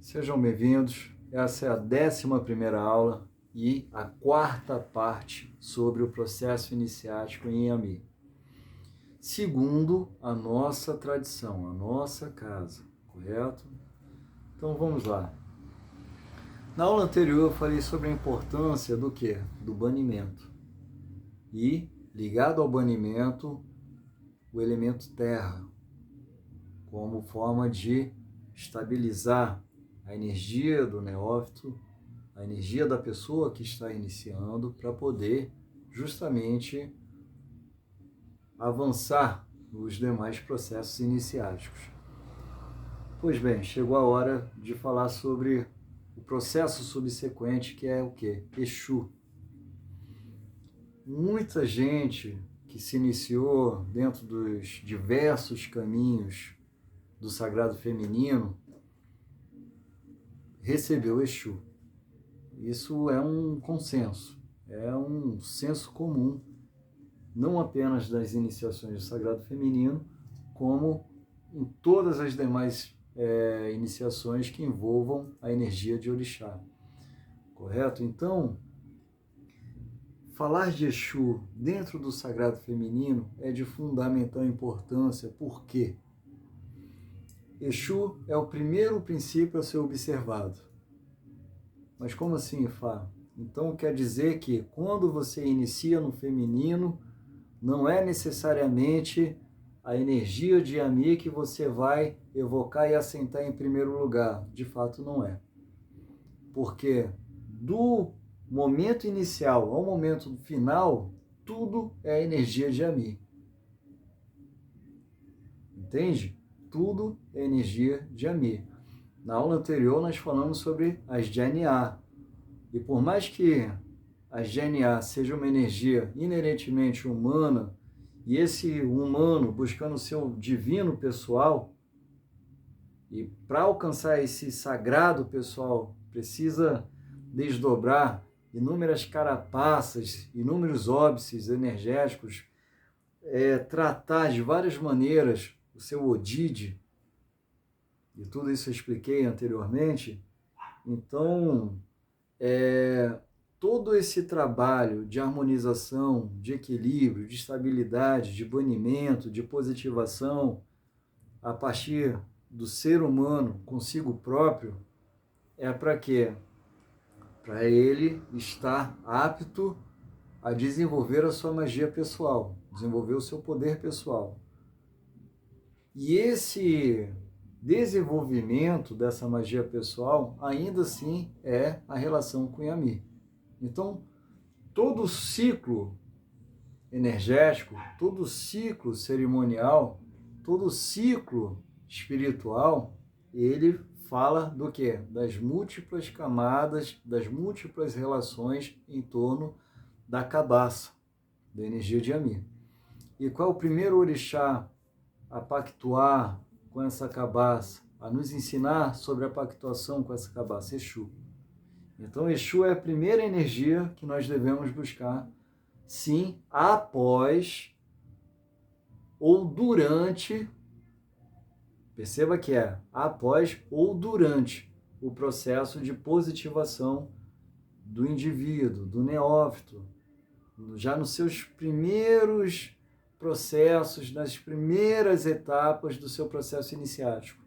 Sejam bem-vindos. Essa é a 11ª aula e a 4ª parte sobre o processo iniciático em Yami. Segundo a nossa tradição, a nossa casa, correto? Então vamos lá. Na aula anterior eu falei sobre a importância do quê? Do banimento. E, ligado ao banimento, o elemento terra, como forma de estabilizar a energia do neófito, a energia da pessoa que está iniciando, para poder justamente avançar nos demais processos iniciáticos. Pois bem, chegou a hora de falar sobre o processo subsequente, que é o quê? Exu. Muita gente que se iniciou dentro dos diversos caminhos do sagrado feminino recebeu Exu. Isso é um consenso, é um senso comum, não apenas das iniciações do sagrado feminino, como em todas as demais iniciações que envolvam a energia de orixá. Correto? Então, falar de Exu dentro do sagrado feminino é de fundamental importância. Por quê? Exu é o primeiro princípio a ser observado. Mas como assim, Fá? Então quer dizer que quando você inicia no feminino, não é necessariamente a energia de Yami que você vai evocar e assentar em primeiro lugar. De fato, não é. Porque do momento inicial ao momento final, tudo é energia de Yami. Entende? Tudo é energia de Yami. Na aula anterior, nós falamos sobre as DNA. E por mais que a DNA seja uma energia inerentemente humana, e esse humano buscando o seu divino pessoal, e para alcançar esse sagrado pessoal, precisa desdobrar inúmeras carapaças, inúmeros óbices energéticos, tratar de várias maneiras o seu Odide, e tudo isso eu expliquei anteriormente. Então, todo esse trabalho de harmonização, de equilíbrio, de estabilidade, de banimento, de positivação, a partir do ser humano consigo próprio, é para quê? Para ele estar apto a desenvolver a sua magia pessoal, desenvolver o seu poder pessoal. E esse desenvolvimento dessa magia pessoal, ainda assim, é a relação com Yami. Então, todo ciclo energético, todo ciclo cerimonial, todo ciclo espiritual, ele fala do quê? Das múltiplas camadas, das múltiplas relações em torno da cabaça, da energia de Yami. E qual é o primeiro orixá a pactuar com essa cabaça, a nos ensinar sobre a pactuação com essa cabaça? Exu. Então, Exu é a primeira energia que nós devemos buscar, sim, após ou durante, perceba que é após ou durante o processo de positivação do indivíduo, do neófito, já nos seus primeiros processos, nas primeiras etapas do seu processo iniciático.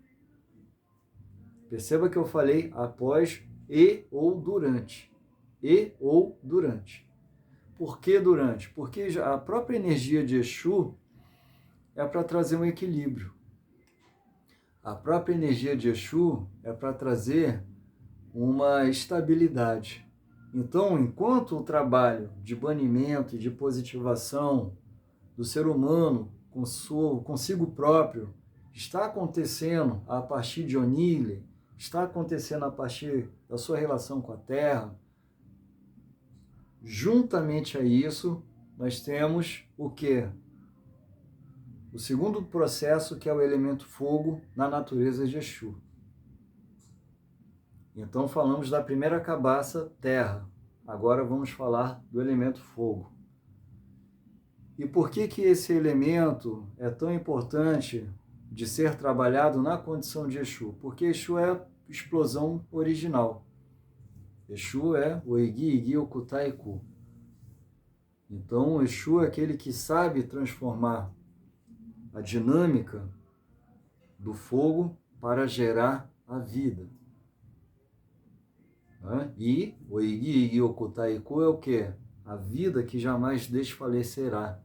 Perceba que eu falei após e ou durante. E ou durante. Por que durante? Porque a própria energia de Exu é para trazer um equilíbrio. A própria energia de Exu é para trazer uma estabilidade. Então, enquanto o trabalho de banimento e de positivação do ser humano consigo próprio está acontecendo a partir de Onile, está acontecendo a partir da sua relação com a Terra, juntamente a isso, nós temos o quê? O segundo processo, que é o elemento fogo na natureza de Exu. Então, falamos da primeira cabaça, terra. Agora vamos falar do elemento fogo. E por que esse elemento é tão importante de ser trabalhado na condição de Exu? Porque Exu é explosão original. Exu é o Igi, Igi, Okutai, Ku. Então, Exu é aquele que sabe transformar a dinâmica do fogo para gerar a vida. E o Igi, Igi, Okutai, Ku é o quê? A vida que jamais desfalecerá.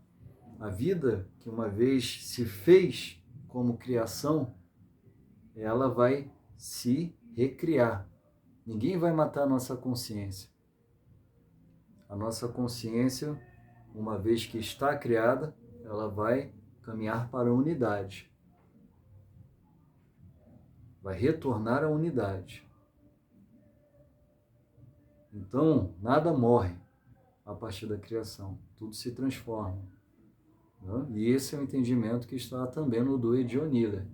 A vida que uma vez se fez como criação, ela vai se recriar. Ninguém vai matar a nossa consciência. A nossa consciência, uma vez que está criada, ela vai caminhar para a unidade. Vai retornar à unidade. Então, nada morre a partir da criação. Tudo se transforma. E esse é o entendimento que está também no Doi de Onila.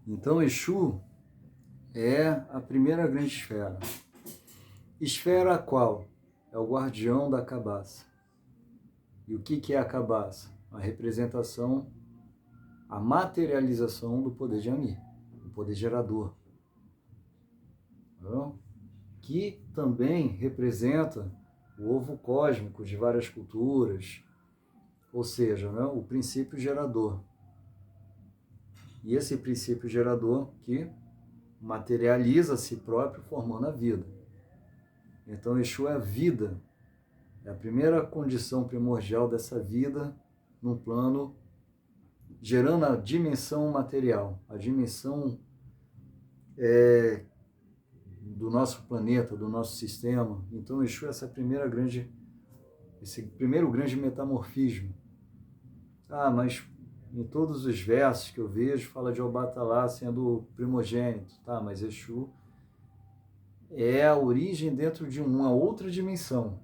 Então, Exu é a primeira grande esfera. Esfera a qual? É o guardião da cabaça. E o que é a cabaça? A representação, a materialização do poder de Ami, do poder gerador. Que também representa o ovo cósmico de várias culturas, ou seja, o princípio gerador. E esse princípio gerador que materializa a si próprio formando a vida. Então, Exu é a vida, é a primeira condição primordial dessa vida num plano, gerando a dimensão material, a dimensão do nosso planeta, do nosso sistema. Então, Exu é esse primeiro grande metamorfismo. Mas em todos os versos que eu vejo, fala de Obatalá sendo primogênito. Mas Exu é a origem dentro de uma outra dimensão.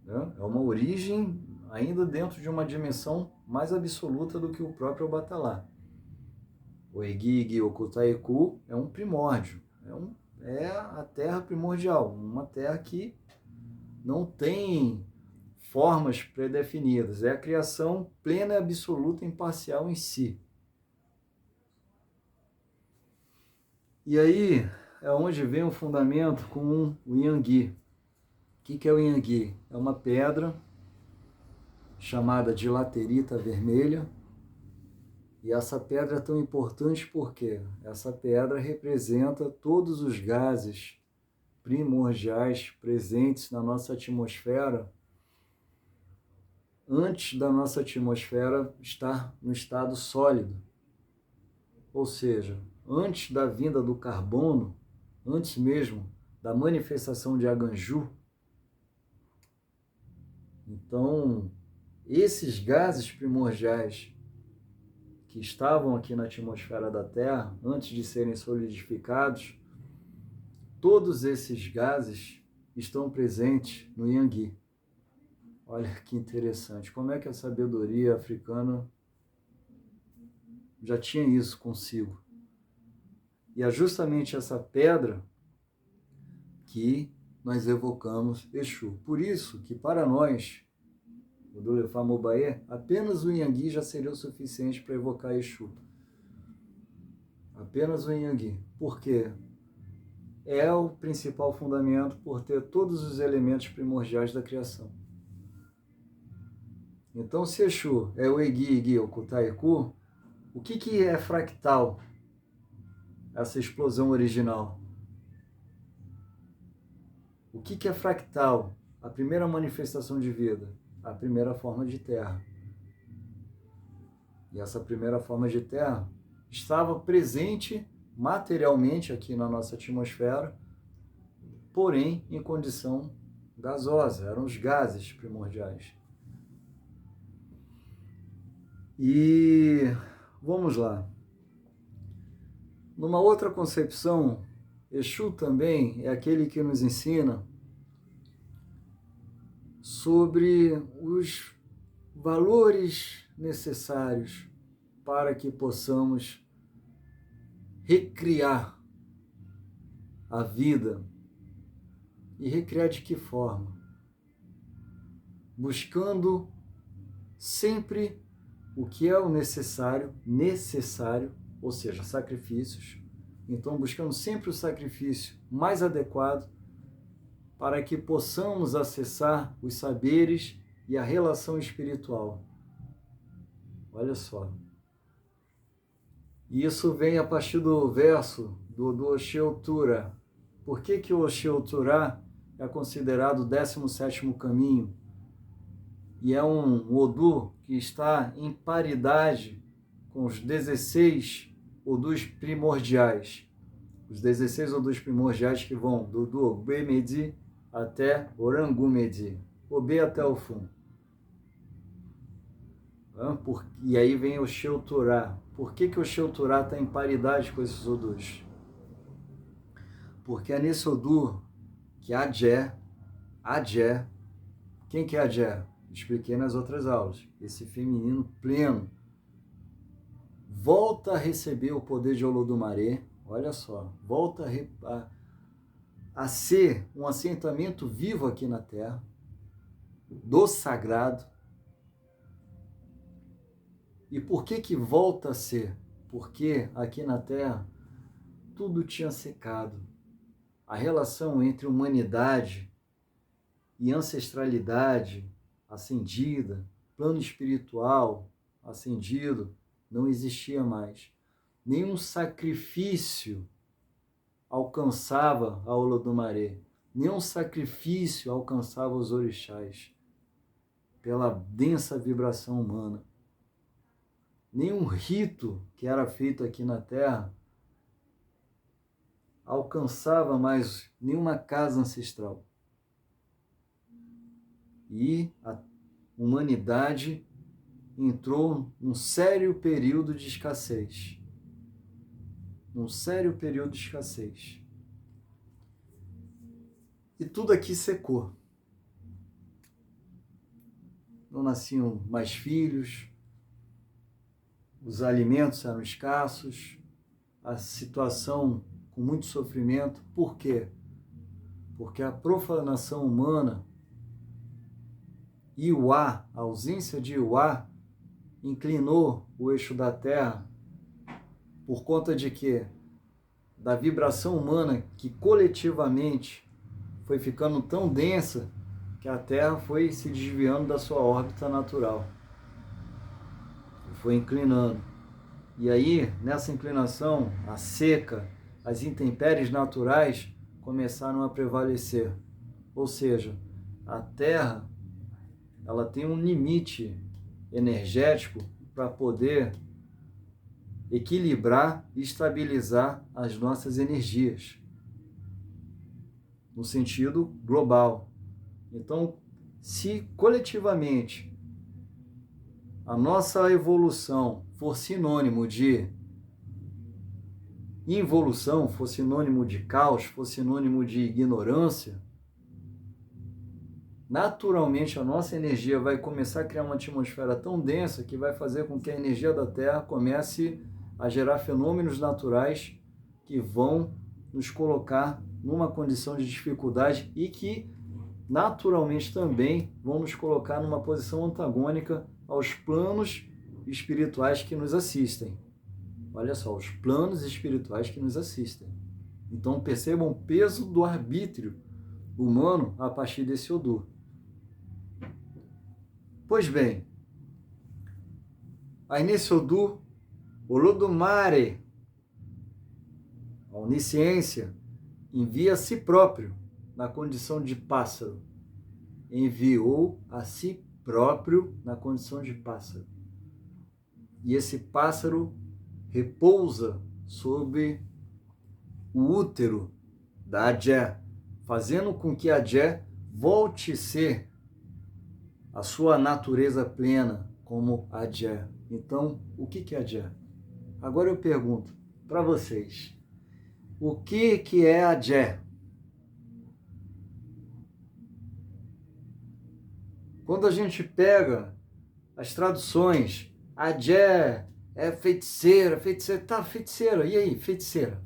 É uma origem ainda dentro de uma dimensão mais absoluta do que o próprio Obatalá. O Igi, Igi, Okutai, Ku é um primórdio. É a terra primordial, uma terra que não tem formas predefinidas. É a criação plena, absoluta, imparcial em si. E aí é onde vem o fundamento com o Yangui. O que é o Yangui? É uma pedra chamada de laterita vermelha. E essa pedra é tão importante porque essa pedra representa todos os gases primordiais presentes na nossa atmosfera antes da nossa atmosfera estar no estado sólido. Ou seja, antes da vinda do carbono, antes mesmo da manifestação de Aganju. Então, esses gases primordiais que estavam aqui na atmosfera da Terra, antes de serem solidificados, todos esses gases estão presentes no Yangui. Olha que interessante, como é que a sabedoria africana já tinha isso consigo. E é justamente essa pedra que nós evocamos Exu. Por isso que para nós, o Dolefa Mobaê, apenas o Yangui já seria o suficiente para evocar Exu. Apenas o Yangui. Por quê? É o principal fundamento por ter todos os elementos primordiais da criação. Então, se Exu é o Egi, Igi, Okutai, Ku, o que é fractal? Essa explosão original. O que é fractal? A primeira manifestação de vida, a primeira forma de terra. E essa primeira forma de terra estava presente materialmente aqui na nossa atmosfera, porém em condição gasosa, eram os gases primordiais. E vamos lá. Numa outra concepção, Exu também é aquele que nos ensina sobre os valores necessários para que possamos recriar a vida. E recriar de que forma? Buscando sempre o que é o necessário, ou seja, sacrifícios. Então, buscando sempre o sacrifício mais adequado para que possamos acessar os saberes e a relação espiritual. Olha só. Isso vem a partir do verso do Oshiotura. Por que o Oshiotura é considerado o 17º caminho? E é um Odu que está em paridade com os 16 Odus primordiais. Os 16 Odus primordiais que vão do Obemedi até Orangumedi. Obe até o Fum. E aí vem o Sheutorá. Por que o Sheutorá está em paridade com esses Odus? Porque é nesse Odu que Adjé, quem que é Adjé? Expliquei nas outras aulas. Esse feminino pleno volta a receber o poder de Olodumare, olha só, volta a ser um assentamento vivo aqui na Terra, do sagrado. E por que volta a ser? Porque aqui na Terra tudo tinha secado. A relação entre humanidade e ancestralidade ascendida, plano espiritual ascendido, não existia mais. Nenhum sacrifício alcançava a Olodumare. Nenhum sacrifício alcançava os orixás pela densa vibração humana. Nenhum rito que era feito aqui na Terra alcançava mais nenhuma casa ancestral. E a humanidade entrou num sério período de escassez. E tudo aqui secou. Não nasciam mais filhos, os alimentos eram escassos, a situação com muito sofrimento. Por quê? Porque a profanação humana, Iwa, a ausência de Iwa, inclinou o eixo da Terra por conta de quê? Da vibração humana que coletivamente foi ficando tão densa que a Terra foi se desviando da sua órbita natural. Foi inclinando. E aí, nessa inclinação, a seca, as intempéries naturais começaram a prevalecer. Ou seja, a Terra, ela tem um limite energético para poder equilibrar e estabilizar as nossas energias, no sentido global. Então, se coletivamente a nossa evolução for sinônimo de involução, for sinônimo de caos, for sinônimo de ignorância, naturalmente a nossa energia vai começar a criar uma atmosfera tão densa que vai fazer com que a energia da Terra comece a gerar fenômenos naturais que vão nos colocar numa condição de dificuldade e que naturalmente também vão nos colocar numa posição antagônica aos planos espirituais que nos assistem. Olha só, os planos espirituais que nos assistem. Então percebam o peso do arbítrio humano a partir desse Odu. Pois bem, aí nesse Odu, Olodumare, a onisciência, envia a si próprio na condição de pássaro. Enviou a si próprio na condição de pássaro. E esse pássaro repousa sobre o útero da Adjé, fazendo com que a Adjé volte a ser a sua natureza plena como Adjé. Então, o que é Adjé? Agora eu pergunto para vocês, o que é Adjé? Quando a gente pega as traduções, Adjé é feiticeira, tá, feiticeira, e aí, feiticeira,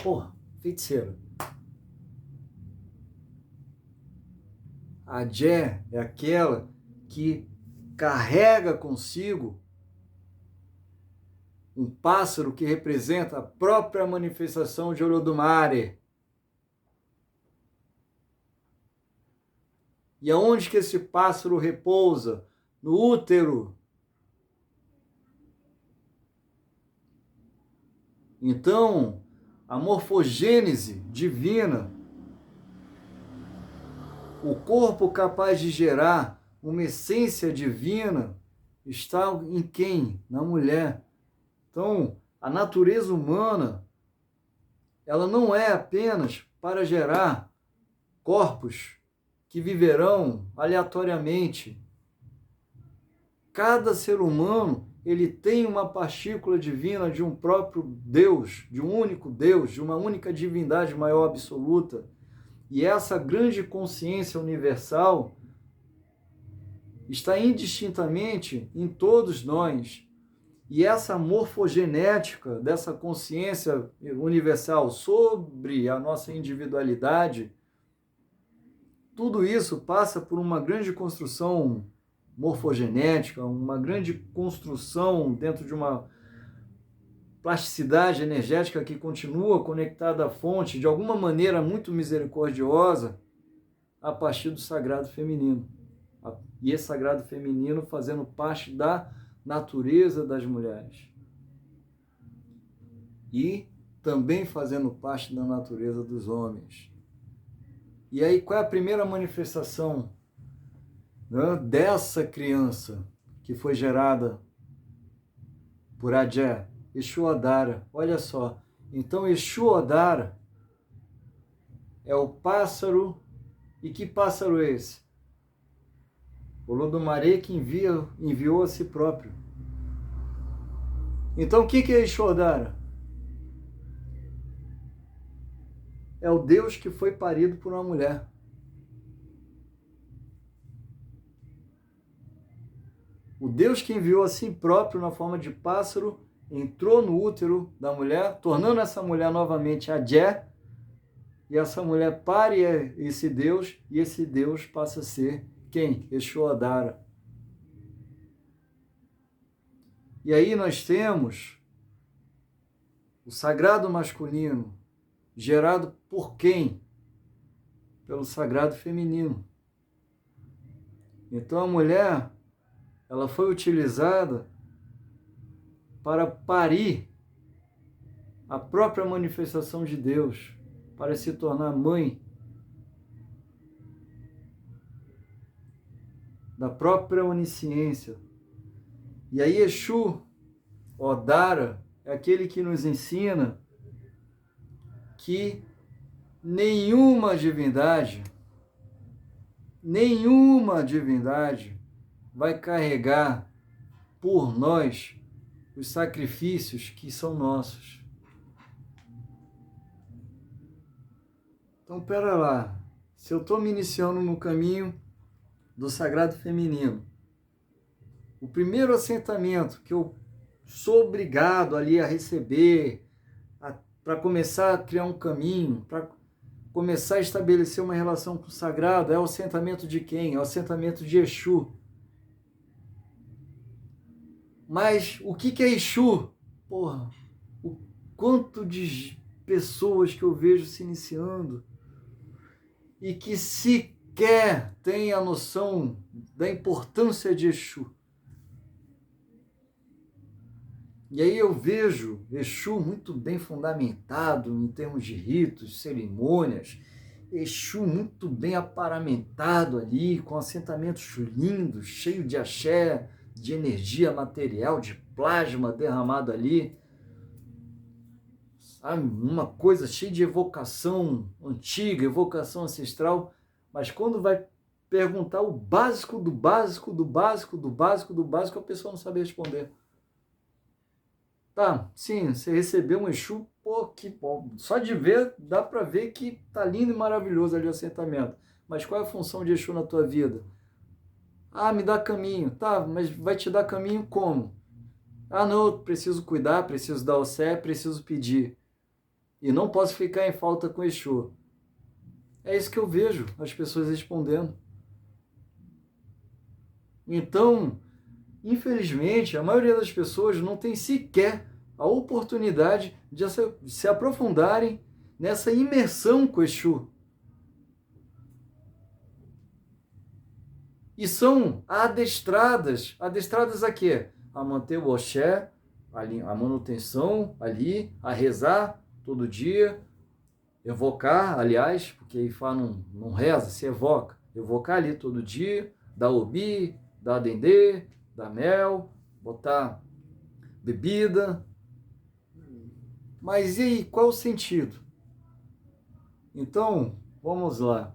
porra, feiticeira. Adjé é aquela que carrega consigo um pássaro que representa a própria manifestação de Olodumare. E aonde que esse pássaro repousa? No útero. Então, a morfogênese divina, o corpo capaz de gerar uma essência divina, está em quem? Na mulher. Então, a natureza humana, ela não é apenas para gerar corpos que viverão aleatoriamente. Cada ser humano, ele tem uma partícula divina de um próprio Deus, de um único Deus, de uma única divindade maior absoluta. E essa grande consciência universal está indistintamente em todos nós. E essa morfogenética dessa consciência universal sobre a nossa individualidade, tudo isso passa por uma grande construção morfogenética, uma grande construção dentro de uma plasticidade energética que continua conectada à fonte, de alguma maneira muito misericordiosa, a partir do sagrado feminino. E esse sagrado feminino fazendo parte da natureza das mulheres. E também fazendo parte da natureza dos homens. E aí, qual é a primeira manifestação, né, dessa criança que foi gerada por Adé? Exu Adara. Olha só. Então, Exu Adara é o pássaro. E que pássaro é esse? Olodumare que enviou a si próprio. Então, o que é Exu Adara? É o Deus que foi parido por uma mulher. O Deus que enviou a si próprio na forma de pássaro, entrou no útero da mulher, tornando essa mulher novamente Adé, e essa mulher pare esse Deus, e esse Deus passa a ser quem? Exu Adara. E aí nós temos o sagrado masculino, gerado por quem? Pelo sagrado feminino. Então a mulher, ela foi utilizada para parir a própria manifestação de Deus, para se tornar mãe da própria onisciência. E aí Exu Odara é aquele que nos ensina que nenhuma divindade vai carregar por nós os sacrifícios que são nossos. Então, pera lá, se eu estou me iniciando no caminho do sagrado feminino, o primeiro assentamento que eu sou obrigado ali a receber, para começar a criar um caminho, para começar a estabelecer uma relação com o sagrado, é o assentamento de quem? É o assentamento de Exu. Mas o que é Exu? Porra, o quanto de pessoas que eu vejo se iniciando e que sequer têm a noção da importância de Exu. E aí eu vejo Exu muito bem fundamentado em termos de ritos, cerimônias, Exu muito bem aparamentado ali, com assentamentos lindos, cheio de axé, de energia material, de plasma derramado ali. Sabe? Uma coisa cheia de evocação antiga, evocação ancestral, mas quando vai perguntar o básico do básico, do básico, do básico, do básico, a pessoa não sabe responder. Tá, sim, você recebeu um Exu, pô, que bom. Só de ver, dá para ver que tá lindo e maravilhoso ali o assentamento. Mas qual é a função de Exu na tua vida? Ah, me dá caminho. Tá, mas vai te dar caminho como? Ah, não, eu preciso cuidar, preciso dar o sé, preciso pedir. E não posso ficar em falta com Exu. É isso que eu vejo as pessoas respondendo. Então, infelizmente, a maioria das pessoas não tem sequer a oportunidade de se aprofundarem nessa imersão com Exu. E são adestradas a quê? A manter o axé, a manutenção ali, a rezar todo dia, evocar, aliás, porque Ifá não reza, se evoca. Evocar ali todo dia, dar obi, dar dendê, dar mel, botar bebida. Mas e aí, qual o sentido? Então, vamos lá.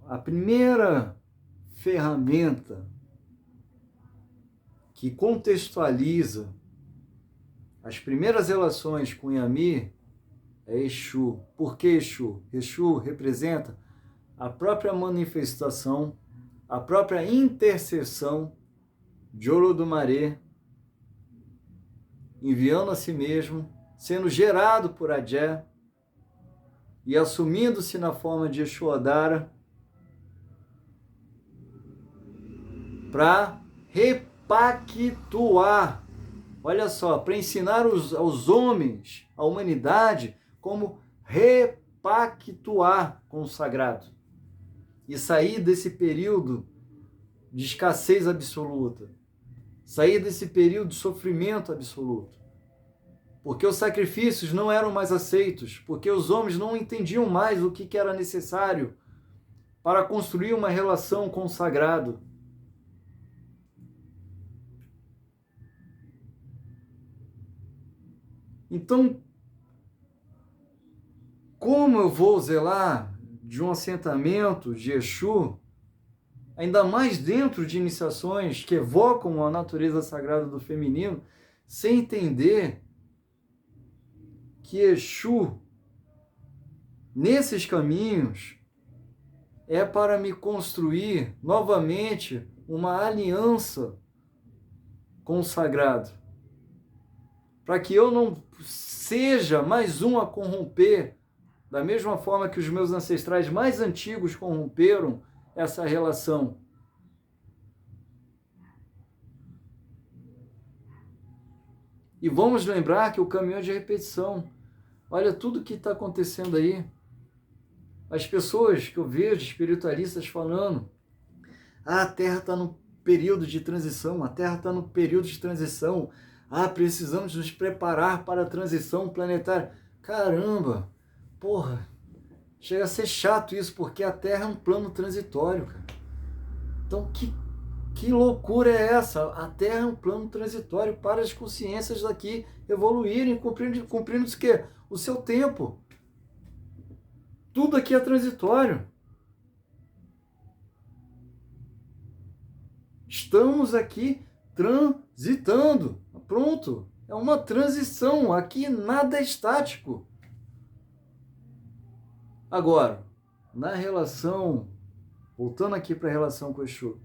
A primeira ferramenta que contextualiza as primeiras relações com Yami é Exu. Por que Exu? Exu representa a própria manifestação, a própria intercessão de Olodumare, enviando a si mesmo, sendo gerado por Adé e assumindo-se na forma de Exu Odara para repactuar, olha só, para ensinar aos homens, à humanidade, como repactuar com o sagrado e sair desse período de escassez absoluta, sair desse período de sofrimento absoluto, porque os sacrifícios não eram mais aceitos, porque os homens não entendiam mais o que era necessário para construir uma relação com o sagrado. Então, como eu vou zelar de um assentamento de Exu, ainda mais dentro de iniciações que evocam a natureza sagrada do feminino, sem entender que Exu, nesses caminhos, é para me construir novamente uma aliança com o sagrado, para que eu não seja mais um a corromper, da mesma forma que os meus ancestrais mais antigos corromperam essa relação. E vamos lembrar que o caminho é de repetição. Olha tudo que está acontecendo aí. As pessoas que eu vejo, espiritualistas, falando: a Terra está no período de transição, a Terra está no período de transição, precisamos nos preparar para a transição planetária. Caramba, porra, chega a ser chato isso, porque a Terra é um plano transitório, cara. Então, que loucura é essa? A Terra é um plano transitório para as consciências daqui evoluírem, cumprindo o quê? O seu tempo. Tudo aqui é transitório. Estamos aqui transitando. Pronto. É uma transição. Aqui nada é estático. Agora, na relação, voltando aqui para a relação com o Exu,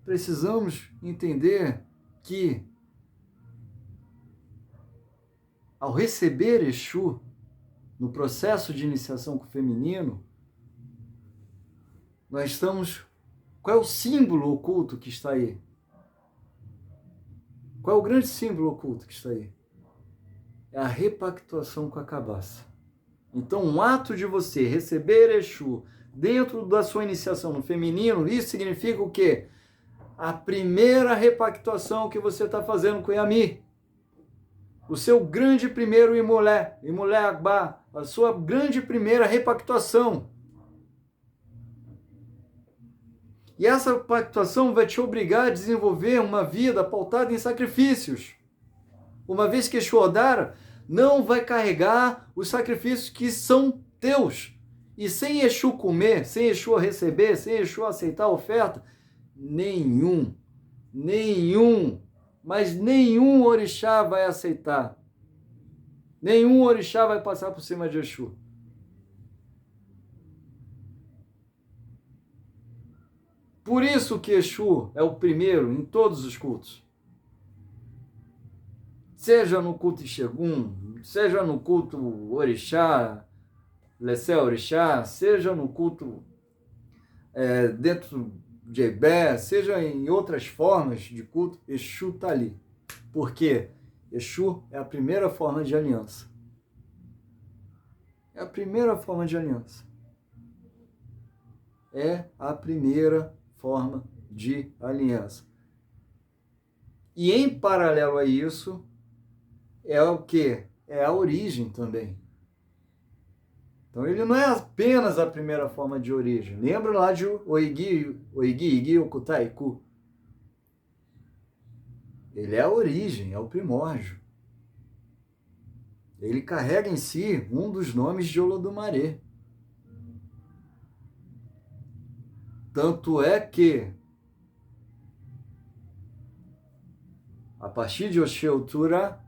precisamos entender que, ao receber Exu, no processo de iniciação com o feminino, nós estamos... Qual é o símbolo oculto que está aí? Qual é o grande símbolo oculto que está aí? É a repactuação com a cabaça. Então, um ato de você receber Exu dentro da sua iniciação no feminino, isso significa o quê? A primeira repactuação que você está fazendo com Yami. O seu grande primeiro Imolé Agba, a sua grande primeira repactuação. E essa pactuação vai te obrigar a desenvolver uma vida pautada em sacrifícios. Uma vez que Exu Odara não vai carregar os sacrifícios que são teus. E sem Exu comer, sem Exu receber, sem Exu aceitar a oferta, mas nenhum orixá vai aceitar. Nenhum orixá vai passar por cima de Exu. Por isso que Exu é o primeiro em todos os cultos. Seja no culto Ixegum, seja no culto Orixá, Lessé Orixá, seja no culto dentro Jebé, seja em outras formas de culto, Exu está ali. Por quê? Exu é a primeira forma de aliança. É a primeira forma de aliança. É a primeira forma de aliança. E em paralelo a isso, é o quê? É a origem também. Então ele não é apenas a primeira forma de origem. Lembra lá de Oigi, Igi, Okutai, Ku. Ele é a origem, é o primórdio. Ele carrega em si um dos nomes de Olodumare. Tanto é que, a partir de Oxeutura,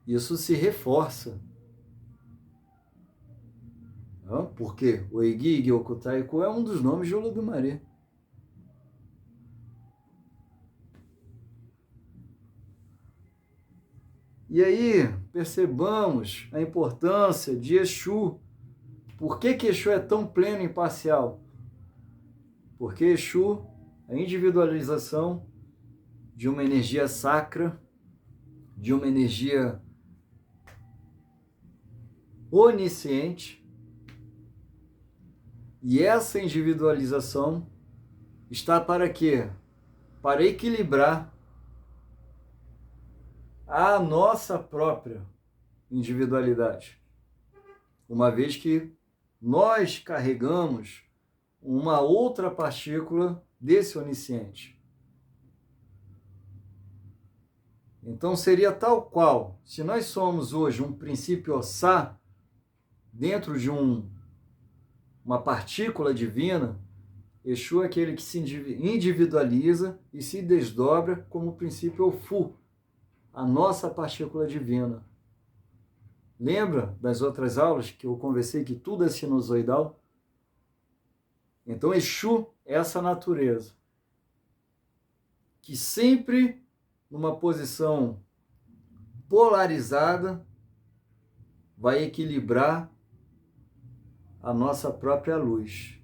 isso se reforça. Porque o Igi, Okutai, Ku é um dos nomes de Olodumare. E aí, percebamos a importância de Exu. Por que Exu é tão pleno e imparcial? Porque Exu é a individualização de uma energia sacra, de uma energia onisciente, e essa individualização está para quê? Para equilibrar a nossa própria individualidade, uma vez que nós carregamos uma outra partícula desse onisciente. Então seria tal qual, se nós somos hoje um princípio Ossá, dentro de uma partícula divina, Exu é aquele que se individualiza e se desdobra como princípio Ofu, a nossa partícula divina. Lembra das outras aulas que eu conversei que tudo é sinusoidal? Então Exu é essa natureza, que sempre numa posição polarizada vai equilibrar a nossa própria luz.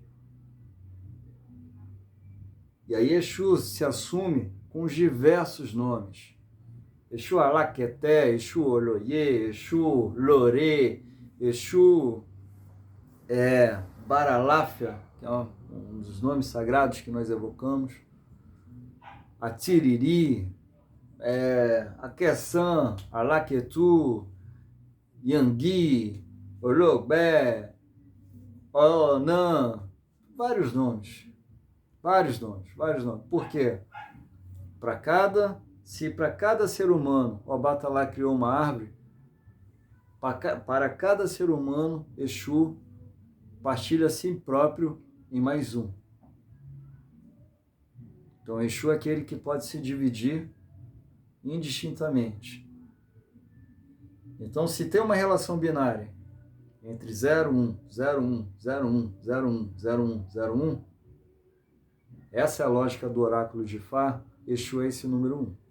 E aí Exu se assume com os diversos nomes. Exu Alaqueté, Exu Oloye, Exu Lorê, Exu Baraláfia, que é um dos nomes sagrados que nós evocamos, Atiriri, Aqueçã, Alaquetu, Yangui, Ologbé, Onã, vários nomes. Por quê? Se para cada ser humano o Obatalá criou uma árvore, para cada ser humano, Exu partilha a si próprio em mais um. Então, Exu é aquele que pode se dividir indistintamente. Então, se tem uma relação binária entre 0, 1, 0, 1, 0, 1, 0, 1, 0, 1, 0, 1, essa é a lógica do oráculo de Fá, Exu é esse número 1.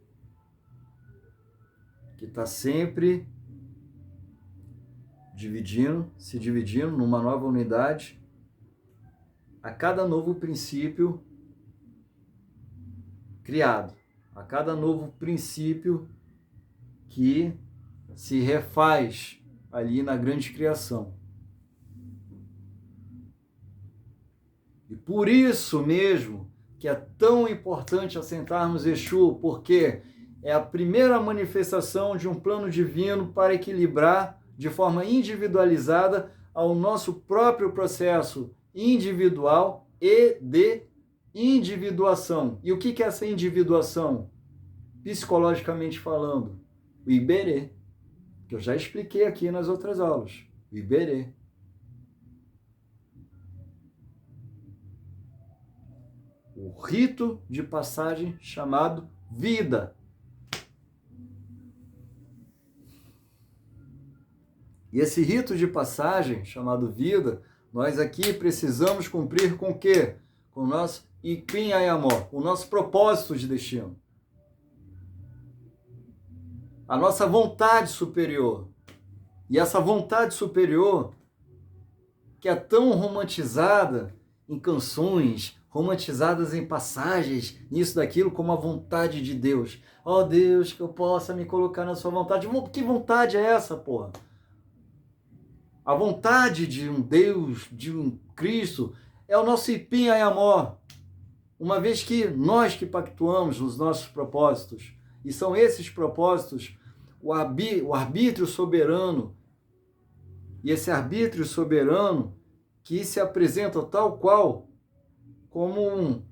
Que está sempre se dividindo numa nova unidade, a cada novo princípio criado, a cada novo princípio que se refaz ali na grande criação. E por isso mesmo que é tão importante assentarmos Exu, porque é a primeira manifestação de um plano divino para equilibrar de forma individualizada ao nosso próprio processo individual e de individuação. E o que é essa individuação? Psicologicamente falando, o Iberê, que eu já expliquei aqui nas outras aulas. O Iberê. O rito de passagem chamado vida. E esse rito de passagem, chamado vida, nós aqui precisamos cumprir com o quê? Com o nosso Iquim Ayamó, o nosso propósito de destino. A nossa vontade superior. E essa vontade superior, que é tão romantizada em canções, romantizadas em passagens, nisso, daquilo, como a vontade de Deus. Ó Deus, que eu possa me colocar na sua vontade. Que vontade é essa, porra? A vontade de um Deus, de um Cristo, é o nosso ipim ayamó. Uma vez que nós que pactuamos nos nossos propósitos, e são esses propósitos, o arbítrio soberano, e esse arbítrio soberano que se apresenta tal qual como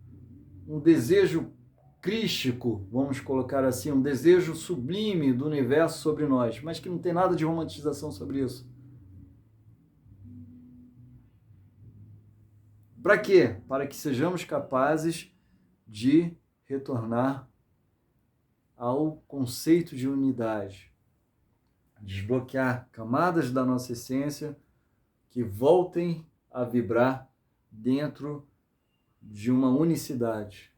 um desejo crístico, vamos colocar assim, um desejo sublime do universo sobre nós, mas que não tem nada de romantização sobre isso. Para quê? Para que sejamos capazes de retornar ao conceito de unidade, desbloquear camadas da nossa essência que voltem a vibrar dentro de uma unicidade,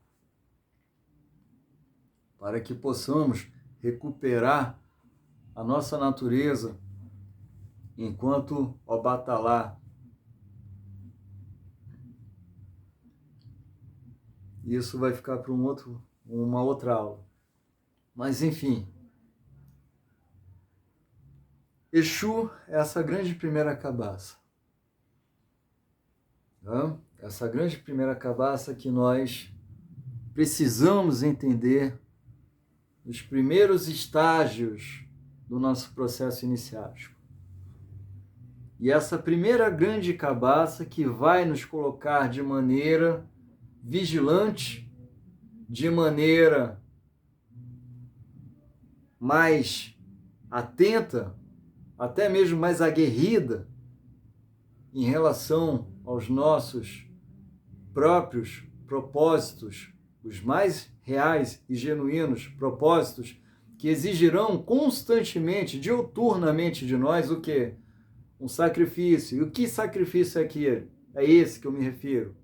para que possamos recuperar a nossa natureza enquanto Obatalá. Isso vai ficar para uma outra aula. Mas, enfim, Exu é essa grande primeira cabaça. Tá? Essa grande primeira cabaça que nós precisamos entender nos primeiros estágios do nosso processo iniciático. E essa primeira grande cabaça que vai nos colocar de maneira vigilante, de maneira mais atenta, até mesmo mais aguerrida em relação aos nossos próprios propósitos, os mais reais e genuínos propósitos que exigirão constantemente, diuturnamente de nós o quê? Um sacrifício. E o que sacrifício é aquele? É esse que eu me refiro.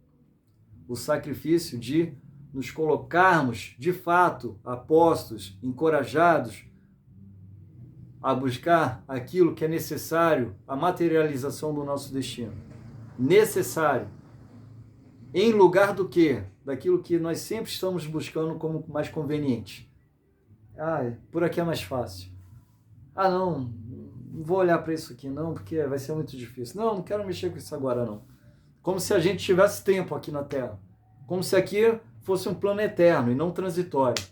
O sacrifício de nos colocarmos, de fato, apostos, encorajados a buscar aquilo que é necessário, a materialização do nosso destino. Necessário. Em lugar do quê? Daquilo que nós sempre estamos buscando como mais conveniente. Por aqui é mais fácil. Não vou olhar para isso aqui não, porque vai ser muito difícil. Não quero mexer com isso agora não. Como se a gente tivesse tempo aqui na Terra. Como se aqui fosse um plano eterno e não transitório.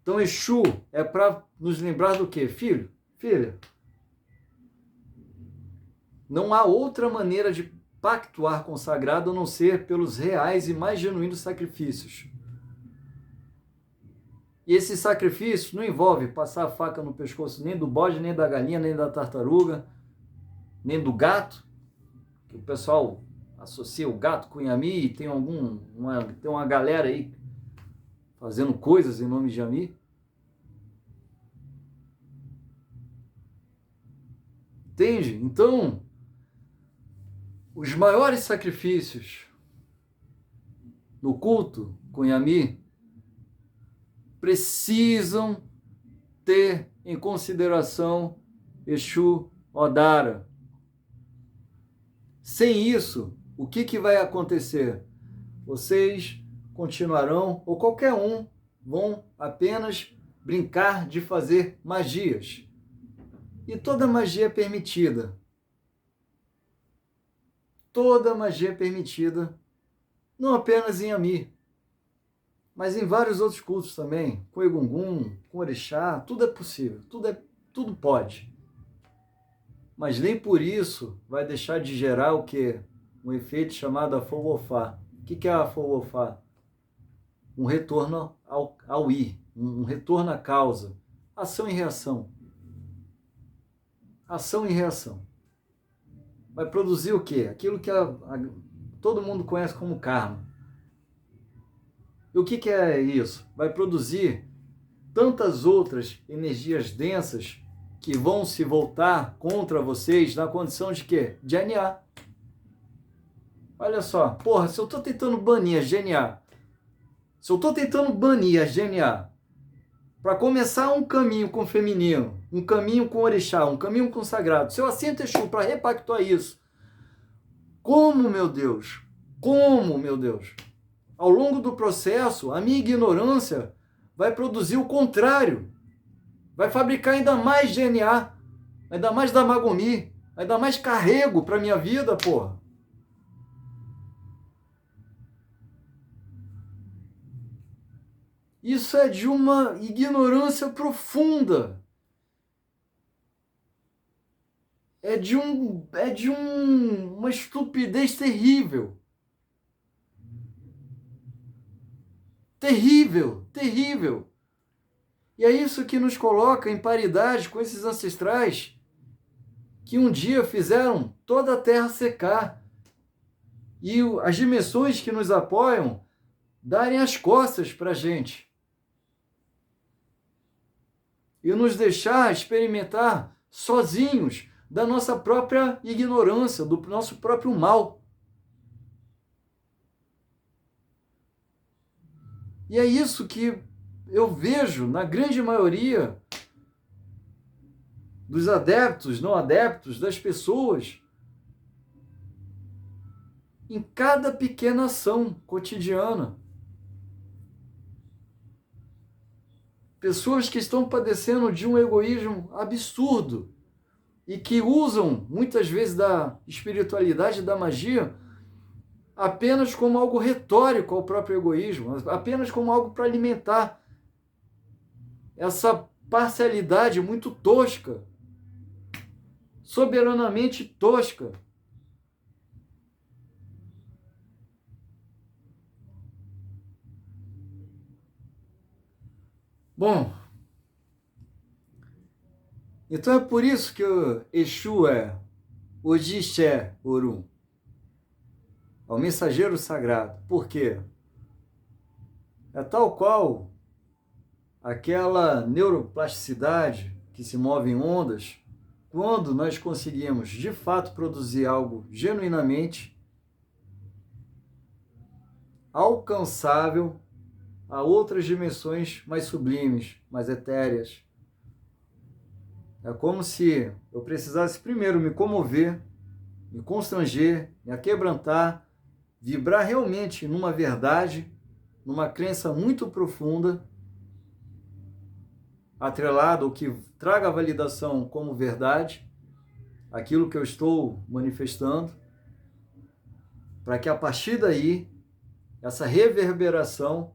Então, Exu é para nos lembrar do quê? Filho, filha, não há outra maneira de pactuar com o sagrado a não ser pelos reais e mais genuínos sacrifícios. E esse sacrifício não envolve passar a faca no pescoço nem do bode, nem da galinha, nem da tartaruga, nem do gato, que o pessoal associa o gato com Yami e tem uma galera aí fazendo coisas em nome de Yami. Entende? Então, os maiores sacrifícios no culto com Yami precisam ter em consideração Exu Odara. Sem isso, o que vai acontecer? Vocês continuarão, ou qualquer um, vão apenas brincar de fazer magias. E toda magia é permitida. Toda magia é permitida, não apenas em Yami, mas em vários outros cultos também, com Egungun, com Orixá, tudo é possível, tudo pode. Mas nem por isso vai deixar de gerar o quê? Um efeito chamado Afowofá. O que é Afowofá? Um retorno ao I, um retorno à causa. Ação e reação. Ação e reação. Vai produzir o quê? Aquilo que todo mundo conhece como karma. E o que é isso? Vai produzir tantas outras energias densas que vão se voltar contra vocês na condição de quê? De NA. Olha só, porra, se eu estou tentando banir a GNA, se eu estou tentando banir a GNA para começar um caminho com o feminino, um caminho com o orixá, um caminho com o sagrado, se eu assento Exu para repactuar isso, como, meu Deus? Como, meu Deus? Ao longo do processo, a minha ignorância vai produzir o contrário. Vai fabricar ainda mais DNA, ainda mais Damagomi, ainda mais carrego para minha vida, porra. Isso é de uma ignorância profunda. É de uma estupidez terrível. Terrível, terrível. E é isso que nos coloca em paridade com esses ancestrais que um dia fizeram toda a terra secar. E as dimensões que nos apoiam darem as costas para a gente. E nos deixar experimentar sozinhos da nossa própria ignorância, do nosso próprio mal. E é isso que eu vejo na grande maioria dos adeptos, não adeptos, das pessoas, em cada pequena ação cotidiana. Pessoas que estão padecendo de um egoísmo absurdo e que usam, muitas vezes, da espiritualidade e da magia apenas como algo retórico ao próprio egoísmo, apenas como algo para alimentar essa parcialidade muito tosca, soberanamente tosca. Bom, então é por isso que o Exu é Ojixé Orum, é o mensageiro sagrado. Por quê? É tal qual aquela neuroplasticidade que se move em ondas, quando nós conseguimos de fato produzir algo genuinamente alcançável a outras dimensões mais sublimes, mais etéreas. É como se eu precisasse primeiro me comover, me constranger, me aquebrantar, vibrar realmente numa verdade, numa crença muito profunda, atrelado ao que traga a validação como verdade, aquilo que eu estou manifestando, para que a partir daí, essa reverberação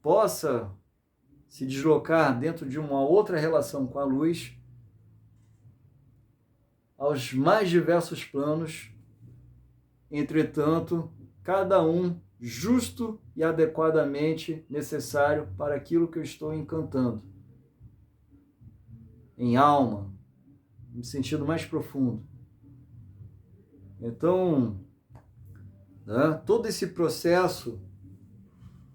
possa se deslocar dentro de uma outra relação com a luz, aos mais diversos planos, entretanto, cada um justo e adequadamente necessário para aquilo que eu estou encantando. Em alma, no sentido mais profundo. Então, né, todo esse processo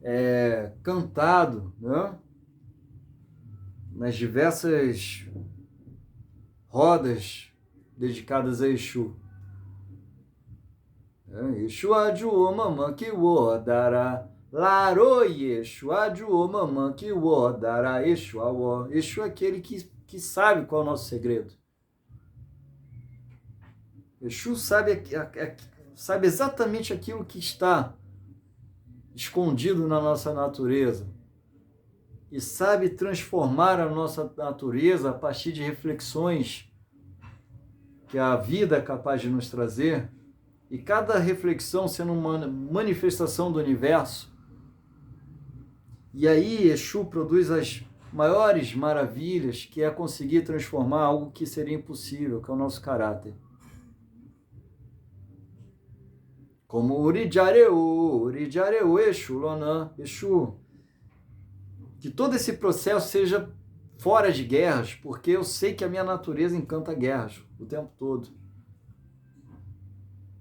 é cantado, né, nas diversas rodas dedicadas a Exu. Exu adjuô mamã que wo dará, larô Exu adjuô mamã que wo dará, Exu awó. Exu é aquele que sabe qual é o nosso segredo. Exu sabe exatamente aquilo que está escondido na nossa natureza e sabe transformar a nossa natureza a partir de reflexões que a vida é capaz de nos trazer, e cada reflexão sendo uma manifestação do universo. E aí Exu produz as maiores maravilhas, que é conseguir transformar algo que seria impossível, que é o nosso caráter. Como Urijareu, Exu, Lonã, Exu. Que todo esse processo seja fora de guerras, porque eu sei que a minha natureza encanta guerras o tempo todo.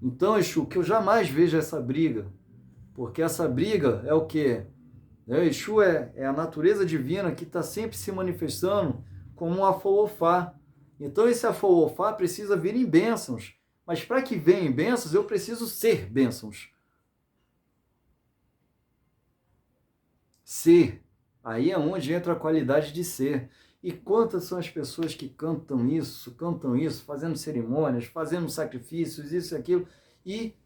Então, Exu, que eu jamais veja essa briga, porque essa briga é o quê? Exu é a natureza divina que está sempre se manifestando como um afoofá. Então, esse afoofá precisa vir em bênçãos. Mas para que venha em bênçãos, eu preciso ser bênçãos. Ser. Aí é onde entra a qualidade de ser. E quantas são as pessoas que cantam isso, fazendo cerimônias, fazendo sacrifícios, isso e aquilo, e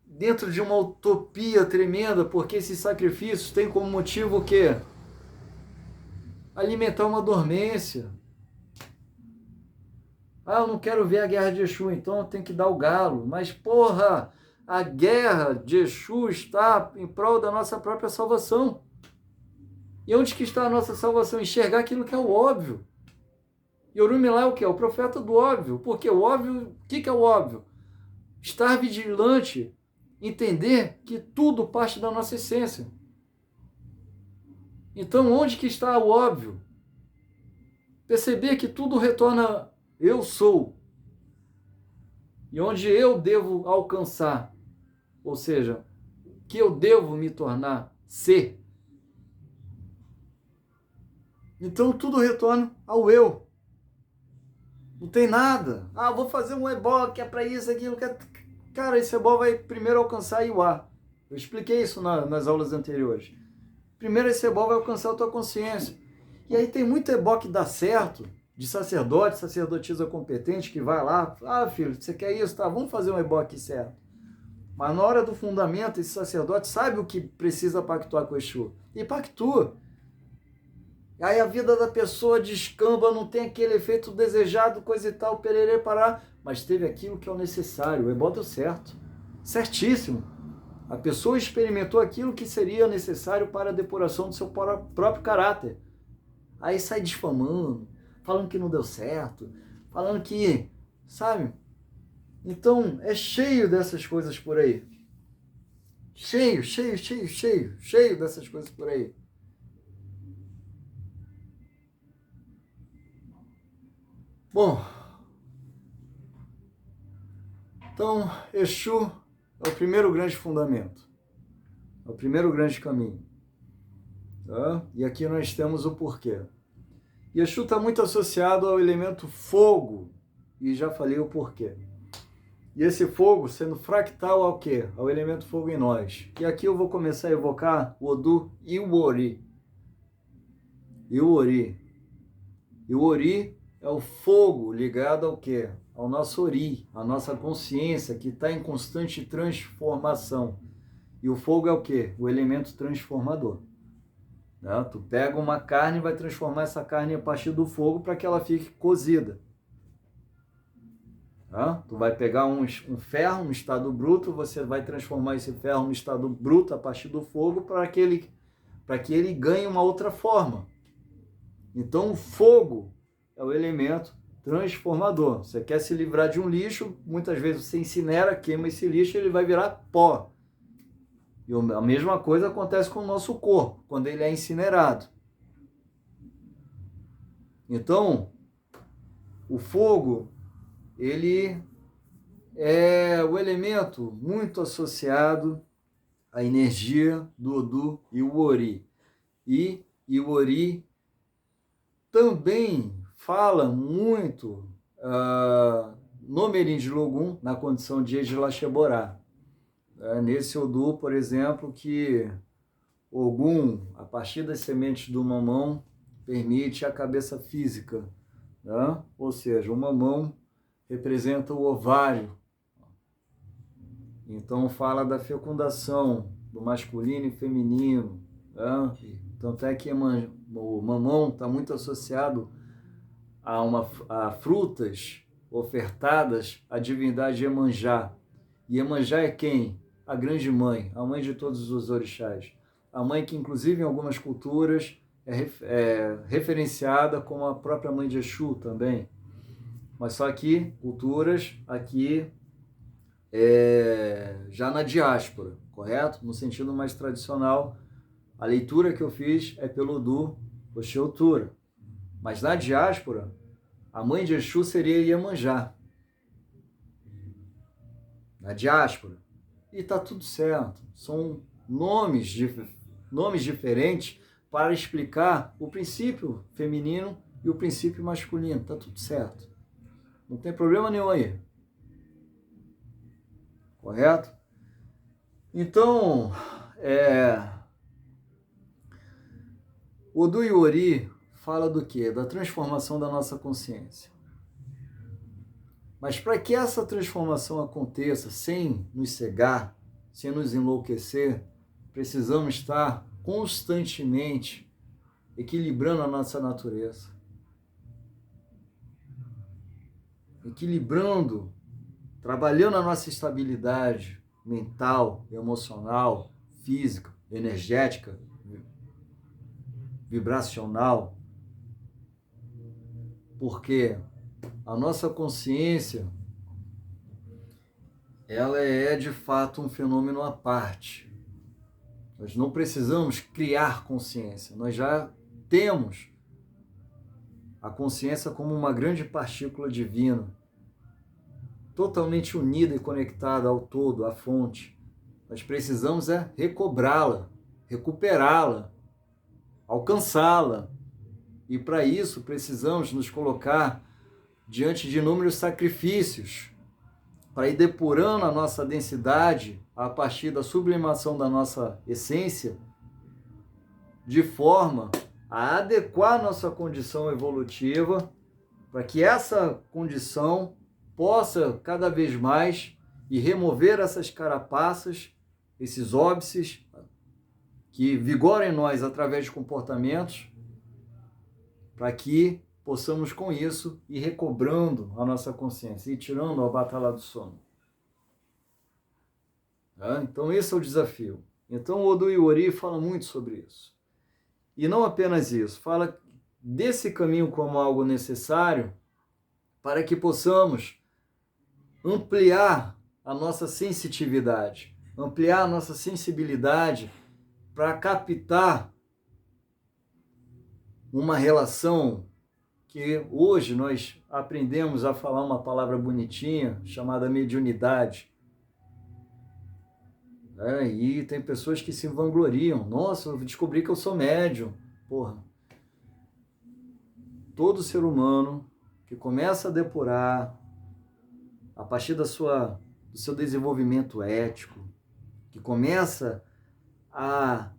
dentro de uma utopia tremenda, porque esses sacrifícios têm como motivo o quê? Alimentar uma dormência. Ah, eu não quero ver a guerra de Exu, então eu tenho que dar o galo. Mas, porra, a guerra de Exu está em prol da nossa própria salvação. E onde que está a nossa salvação? Enxergar aquilo que é o óbvio. E Orunmila é o que? É o profeta do óbvio. Porque o óbvio, o que é o óbvio? Estar vigilante, entender que tudo parte da nossa essência. Então, onde que está o óbvio? Perceber que tudo retorna eu sou. E onde eu devo alcançar. Ou seja, que eu devo me tornar ser. Então, tudo retorna ao eu. Não tem nada. Ah, vou fazer um ebó que é para isso, aquilo. Que é... Cara, esse ebó vai primeiro alcançar Iwa. Eu expliquei isso nas aulas anteriores. Primeiro esse ebó vai alcançar a tua consciência. E aí tem muito ebó que dá certo, de sacerdote, sacerdotisa competente, que vai lá, ah, filho, você quer isso? Tá, vamos fazer um ebó aqui certo. Mas na hora do fundamento, esse sacerdote sabe o que precisa pactuar com o Exu. E pactua. Aí a vida da pessoa descamba, não tem aquele efeito desejado, coisa e tal, pererê, pará, mas teve aquilo que é o necessário, o ebó deu certo. Certíssimo. A pessoa experimentou aquilo que seria necessário para a depuração do seu próprio caráter. Aí sai difamando, falando que não deu certo, falando que, sabe? Então, é cheio dessas coisas por aí. Cheio dessas coisas por aí. Bom, então, Exu é o primeiro grande fundamento. É o primeiro grande caminho. Tá? E aqui nós temos o porquê. E Exu está muito associado ao elemento fogo. E já falei o porquê. E esse fogo sendo fractal ao quê? Ao elemento fogo em nós. E aqui eu vou começar a evocar o Odu Iwori. Iwori. Iwori é o fogo ligado ao quê? Ao nosso Ori, a nossa consciência que está em constante transformação. E o fogo é o quê? O elemento transformador. Né? Tu pega uma carne e vai transformar essa carne a partir do fogo para que ela fique cozida. Tá? Tu vai pegar um ferro no estado bruto, você vai transformar esse ferro no estado bruto a partir do fogo para que ele ganhe uma outra forma. Então o fogo é o elemento transformador. Você quer se livrar de um lixo, muitas vezes você incinera, queima esse lixo, ele vai virar pó. E a mesma coisa acontece com o nosso corpo, quando ele é incinerado. Então, o fogo, ele é o elemento muito associado à energia do Odu e o Ori. E o Ori também fala muito no Merim de Logum, na condição de Ejilaxeborá. Nesse Odu, por exemplo, que Ogum, a partir das sementes do mamão, permite a cabeça física. Né? Ou seja, o mamão representa o ovário. Então fala da fecundação do masculino e feminino. Né? Tanto é que o mamão está muito associado a frutas ofertadas à divindade Iemanjá. E Iemanjá é quem? A grande mãe, a mãe de todos os orixás. A mãe que, inclusive, em algumas culturas, é referenciada como a própria mãe de Exu também. Mas só que culturas aqui já na diáspora, correto? No sentido mais tradicional, a leitura que eu fiz é pelo Odu Oxeutura. Mas na diáspora, a mãe de Exu seria Iemanjá. Na diáspora. E está tudo certo. São nomes diferentes para explicar o princípio feminino e o princípio masculino. Está tudo certo. Não tem problema nenhum aí. Correto? Então, O Odu Iori fala do quê? Da transformação da nossa consciência. Mas para que essa transformação aconteça sem nos cegar, sem nos enlouquecer, precisamos estar constantemente equilibrando a nossa natureza. Equilibrando, trabalhando a nossa estabilidade mental, emocional, física, energética, vibracional. Porque a nossa consciência, ela é de fato um fenômeno à parte. Nós não precisamos criar consciência, nós já temos a consciência como uma grande partícula divina, totalmente unida e conectada ao todo, à fonte. Nós precisamos recobrá-la, recuperá-la, alcançá-la. E para isso precisamos nos colocar diante de inúmeros sacrifícios, para ir depurando a nossa densidade a partir da sublimação da nossa essência, de forma a adequar nossa condição evolutiva, para que essa condição possa cada vez mais ir remover essas carapaças, esses óbices que vigoram em nós através de comportamentos, para que possamos com isso ir recobrando a nossa consciência, ir tirando a batalha do sono. Então esse é o desafio. Então o Odu Iori fala muito sobre isso. E não apenas isso, fala desse caminho como algo necessário para que possamos ampliar a nossa sensitividade, ampliar a nossa sensibilidade para captar uma relação que hoje nós aprendemos a falar uma palavra bonitinha chamada mediunidade. E tem pessoas que se vangloriam. Nossa, eu descobri que eu sou médium. Porra. Todo ser humano que começa a depurar a partir do seu desenvolvimento ético, que começa a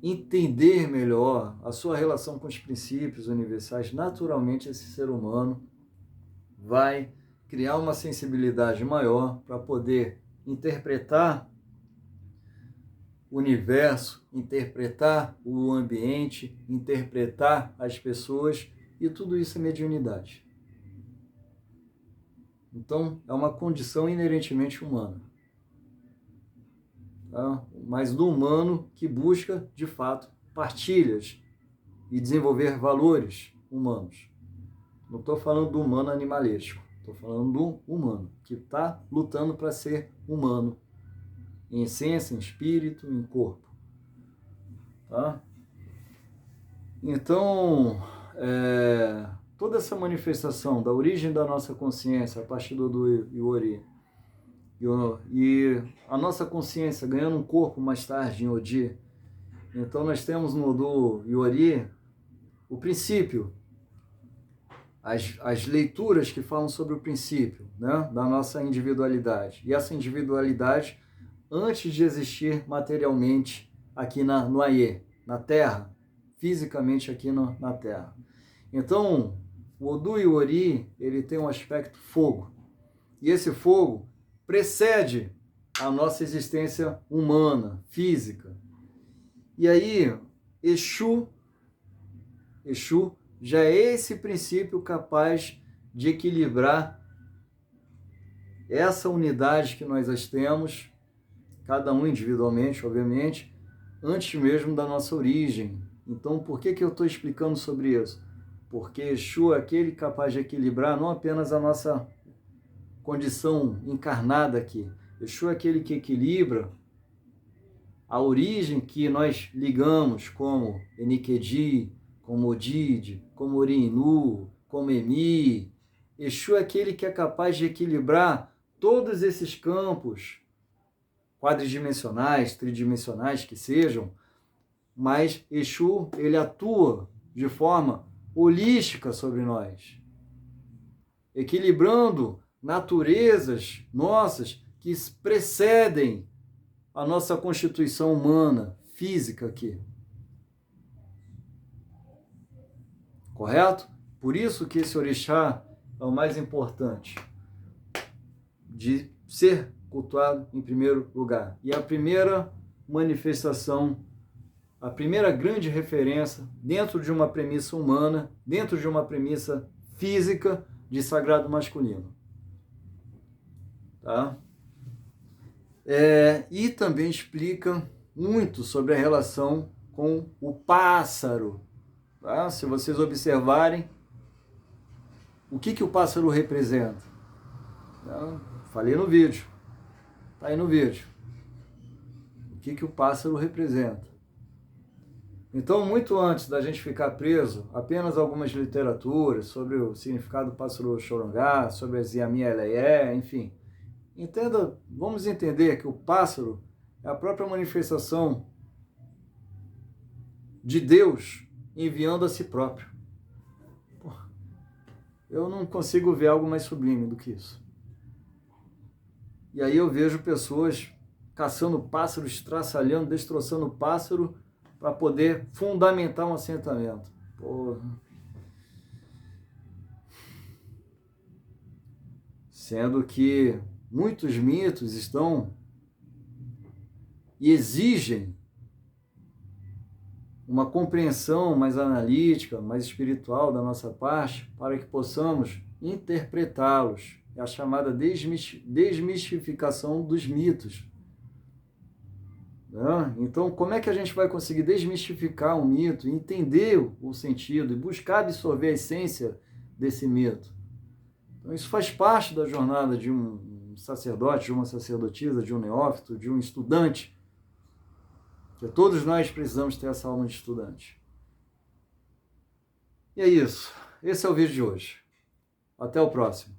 entender melhor a sua relação com os princípios universais, naturalmente esse ser humano vai criar uma sensibilidade maior para poder interpretar o universo, interpretar o ambiente, interpretar as pessoas, e tudo isso é mediunidade. Então, é uma condição inerentemente humana. Mas do humano que busca, de fato, partilhas e desenvolver valores humanos. Não estou falando do humano animalesco, estou falando do humano, que está lutando para ser humano, em essência, em espírito, em corpo. Tá? Então, toda essa manifestação da origem da nossa consciência a partir do Odu Iori, e a nossa consciência ganhando um corpo mais tarde em Odi. Então nós temos no Odu Iori o princípio, as leituras que falam sobre o princípio, né, da nossa individualidade. E essa individualidade, antes de existir materialmente aqui no Aie, na Terra, fisicamente aqui na Terra. Então, o Odu Iori, ele tem um aspecto fogo. E esse fogo precede a nossa existência humana, física. E aí, Exu já é esse princípio capaz de equilibrar essa unidade que nós temos, cada um individualmente, obviamente, antes mesmo da nossa origem. Então, por que eu estou explicando sobre isso? Porque Exu é aquele capaz de equilibrar não apenas a nossa condição encarnada aqui. Exu é aquele que equilibra a origem que nós ligamos como Enikedi, como Odide, como Orinu, como Emi. Exu é aquele que é capaz de equilibrar todos esses campos quadridimensionais, tridimensionais que sejam, mas Exu, ele atua de forma holística sobre nós, equilibrando naturezas nossas que precedem a nossa constituição humana, física aqui. correto? Por isso que esse orixá é o mais importante de ser cultuado em primeiro lugar. E a primeira manifestação, a primeira grande referência dentro de uma premissa humana, dentro de uma premissa física de sagrado masculino. Tá? E também explica muito sobre a relação com o pássaro. Tá? Se vocês observarem, o que o pássaro representa? Falei no vídeo. Está aí no vídeo. O que o pássaro representa? Então, muito antes da gente ficar preso apenas algumas literaturas sobre o significado do pássaro xorongá, sobre as Yami-Eleé, enfim, vamos entender que o pássaro é a própria manifestação de Deus enviando a si próprio. Eu não consigo ver algo mais sublime do que isso. E aí eu vejo pessoas caçando pássaro, estraçalhando, destroçando pássaro para poder fundamentar um assentamento. Porra. Sendo que muitos mitos estão e exigem uma compreensão mais analítica, mais espiritual da nossa parte, para que possamos interpretá-los. É a chamada desmistificação dos mitos. Então, como é que a gente vai conseguir desmistificar um mito, entender o sentido e buscar absorver a essência desse mito? Então, isso faz parte da jornada de um sacerdote, de uma sacerdotisa, de um neófito, de um estudante, que todos nós precisamos ter essa alma de estudante. E é isso. Esse é o vídeo de hoje. Até o próximo.